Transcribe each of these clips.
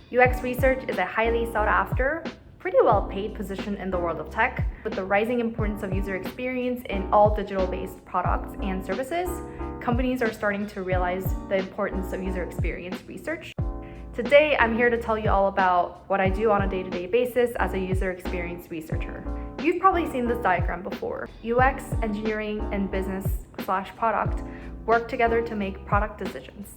UX research is a highly sought after, pretty well paid position in the world of tech. With the rising importance of user experience in all digital-based products and services, companies are starting to realize the importance of user experience research. Today, I'm here to tell you all about what I do on a day-to-day basis as a user experience researcher. You've probably seen this diagram before. UX, engineering, and business/product work together to make product decisions.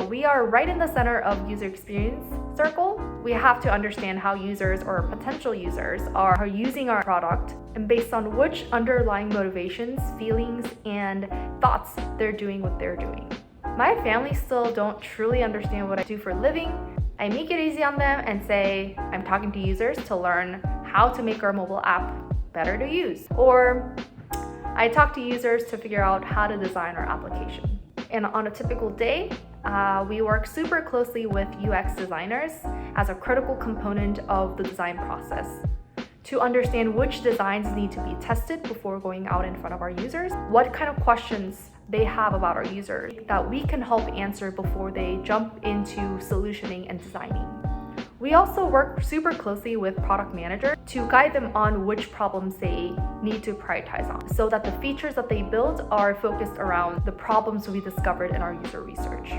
We are right in the center of user experience circle. We have to understand how users or potential users are using our product and based on which underlying motivations, feelings, and thoughts they're doing what they're doing. My family still don't truly understand what I do for a living. I make it easy on them and say I'm talking to users to learn how to make our mobile app better to use. Or I talk to users to figure out how to design our application. And on a typical day, we work super closely with UX designers as a critical component of the design process to understand which designs need to be tested before going out in front of our users, what kind of questions they have about our users that we can help answer before they jump into solutioning and designing. We also work super closely with product managers to guide them on which problems they need to prioritize on so that the features that they build are focused around the problems we discovered in our user research.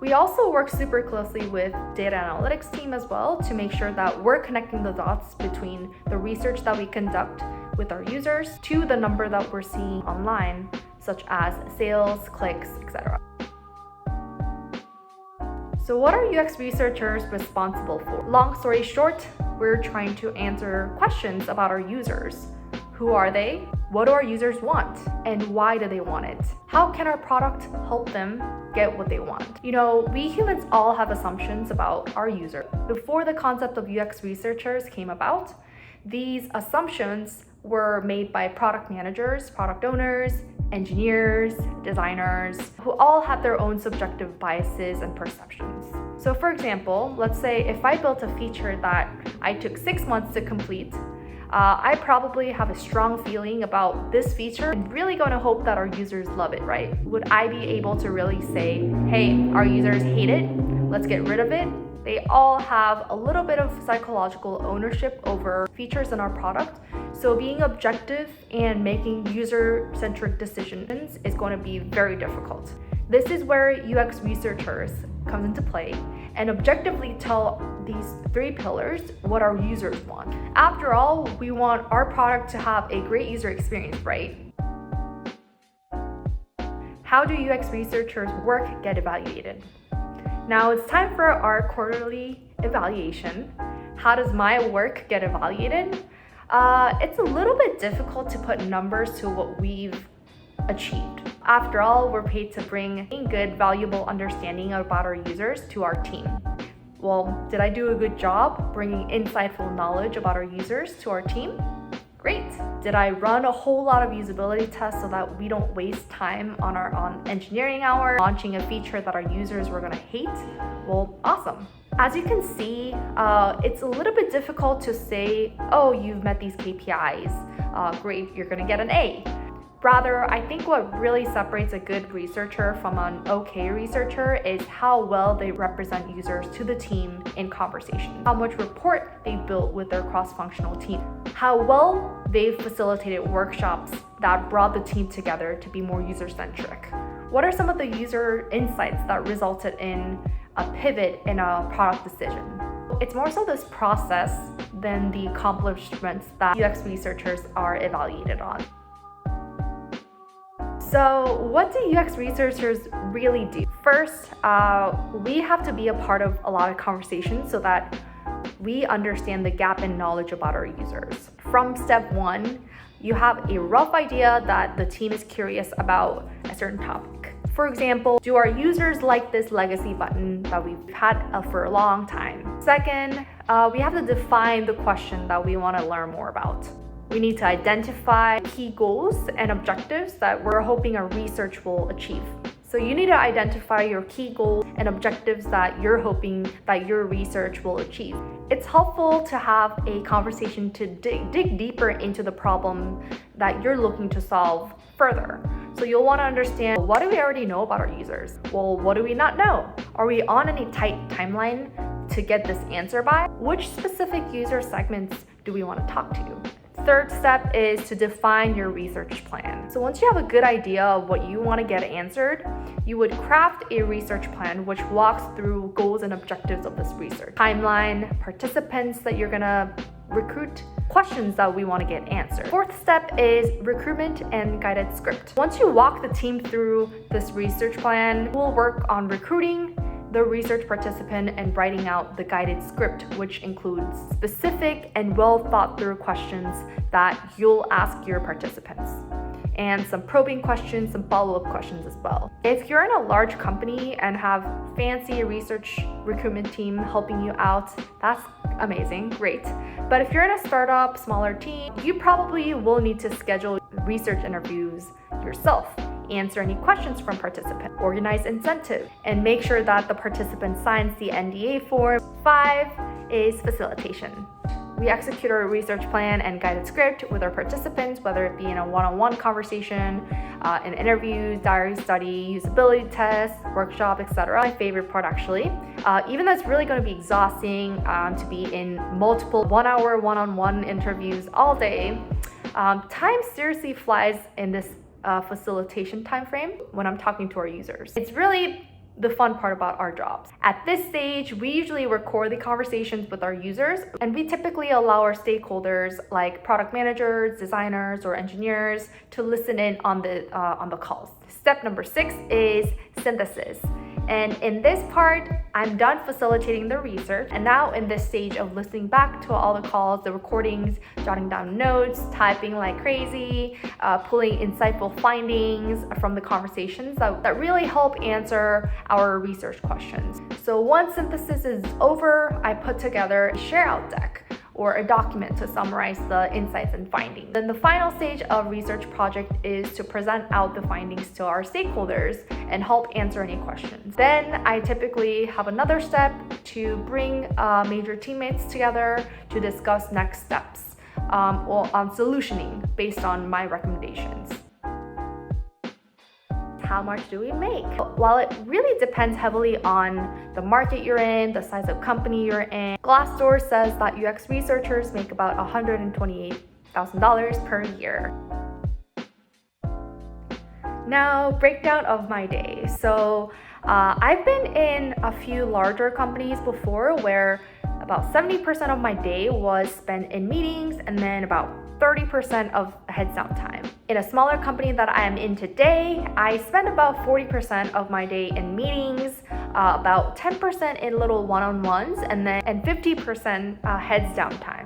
We also work super closely with data analytics team as well to make sure that we're connecting the dots between the research that we conduct with our users to the number that we're seeing online, such as sales, clicks, etc. So what are UX researchers responsible for? Long story short, we're trying to answer questions about our users. Who are they? What do our users want? And why do they want it? How can our product help them get what they want? We humans all have assumptions about our user. Before the concept of UX researchers came about, these assumptions were made by product managers, product owners, engineers, designers, who all had their own subjective biases and perceptions. So for example, let's say if I built a feature that I took 6 months to complete, I probably have a strong feeling about this feature and really going to hope that our users love it, right? Would I be able to really say, hey, our users hate it, let's get rid of it? They all have a little bit of psychological ownership over features in our product. So being objective and making user-centric decisions is going to be very difficult. This is where UX researchers come into play and objectively tell these 3 pillars what our users want. After all, we want our product to have a great user experience, right? How do UX researchers' work get evaluated? Now it's time for our quarterly evaluation. How does my work get evaluated? It's a little bit difficult to put numbers to what we've achieved. After all, we're paid to bring good, valuable understanding about our users to our team. Well, did I do a good job bringing insightful knowledge about our users to our team? Great. Did I run a whole lot of usability tests so that we don't waste time on engineering hour launching a feature that our users were gonna hate? Well, awesome. As you can see, it's a little bit difficult to say, oh, you've met these KPIs. Great, you're gonna get an A. Rather, I think what really separates a good researcher from an okay researcher is how well they represent users to the team in conversation, how much rapport they built with their cross-functional team, how well they've facilitated workshops that brought the team together to be more user-centric. What are some of the user insights that resulted in a pivot in a product decision? It's more so this process than the accomplishments that UX researchers are evaluated on. So what do UX researchers really do? First, we have to be a part of a lot of conversations so that we understand the gap in knowledge about our users. From step 1, you have a rough idea that the team is curious about a certain topic. For example, do our users like this legacy button that we've had for a long time? Second, we have to define the question that we want to learn more about. We need to identify key goals and objectives that we're hoping our research will achieve. So you need to identify your key goals and objectives that you're hoping that your research will achieve. It's helpful to have a conversation to dig deeper into the problem that you're looking to solve further. So you'll want to understand, what do we already know about our users? Well, what do we not know? Are we on any tight timeline to get this answer by? Which specific user segments do we want to talk to? Third step is to define your research plan. So once you have a good idea of what you want to get answered, you would craft a research plan which walks through goals and objectives of this research. Timeline, participants that you're gonna recruit, questions that we want to get answered. Fourth step is recruitment and guided script. Once you walk the team through this research plan, we'll work on recruiting the research participant and writing out the guided script, which includes specific and well thought through questions that you'll ask your participants, and some probing questions, some follow-up questions as well. If you're in a large company and have fancy research recruitment team helping you out, that's amazing, great. But if you're in a startup, smaller team, you probably will need to schedule research interviews yourself, answer any questions from participants, organize incentives, and make sure that the participant signs the NDA form. 5 is facilitation. We execute our research plan and guided script with our participants, whether it be in a one-on-one conversation, in interviews, diary study, usability tests, workshop, etc. My favorite part actually. Even though it's really going to be exhausting to be in multiple one-hour one-on-one interviews all day, time seriously flies in this facilitation time frame when I'm talking to our users. It's really the fun part about our jobs. At this stage, we usually record the conversations with our users, and we typically allow our stakeholders like product managers, designers, or engineers to listen in on the calls. Step number 6 is synthesis. And in this part, I'm done facilitating the research, and now in this stage of listening back to all the calls, the recordings, jotting down notes, typing like crazy, pulling insightful findings from the conversations that really help answer our research questions. So once synthesis is over, I put together a share-out deck or a document to summarize the insights and findings. Then the final stage of research project is to present out the findings to our stakeholders and help answer any questions. Then I typically have another step to bring major teammates together to discuss next steps or on solutioning based on my recommendations. How much do we make? While it really depends heavily on the market you're in, the size of company you're in, Glassdoor says that UX researchers make about $128,000 per year. Now, breakdown of my day. So I've been in a few larger companies before where about 70% of my day was spent in meetings and then about 30% of heads down time. In a smaller company that I am in today, I spend about 40% of my day in meetings, about 10% in little one-on-ones, and 50% heads down time.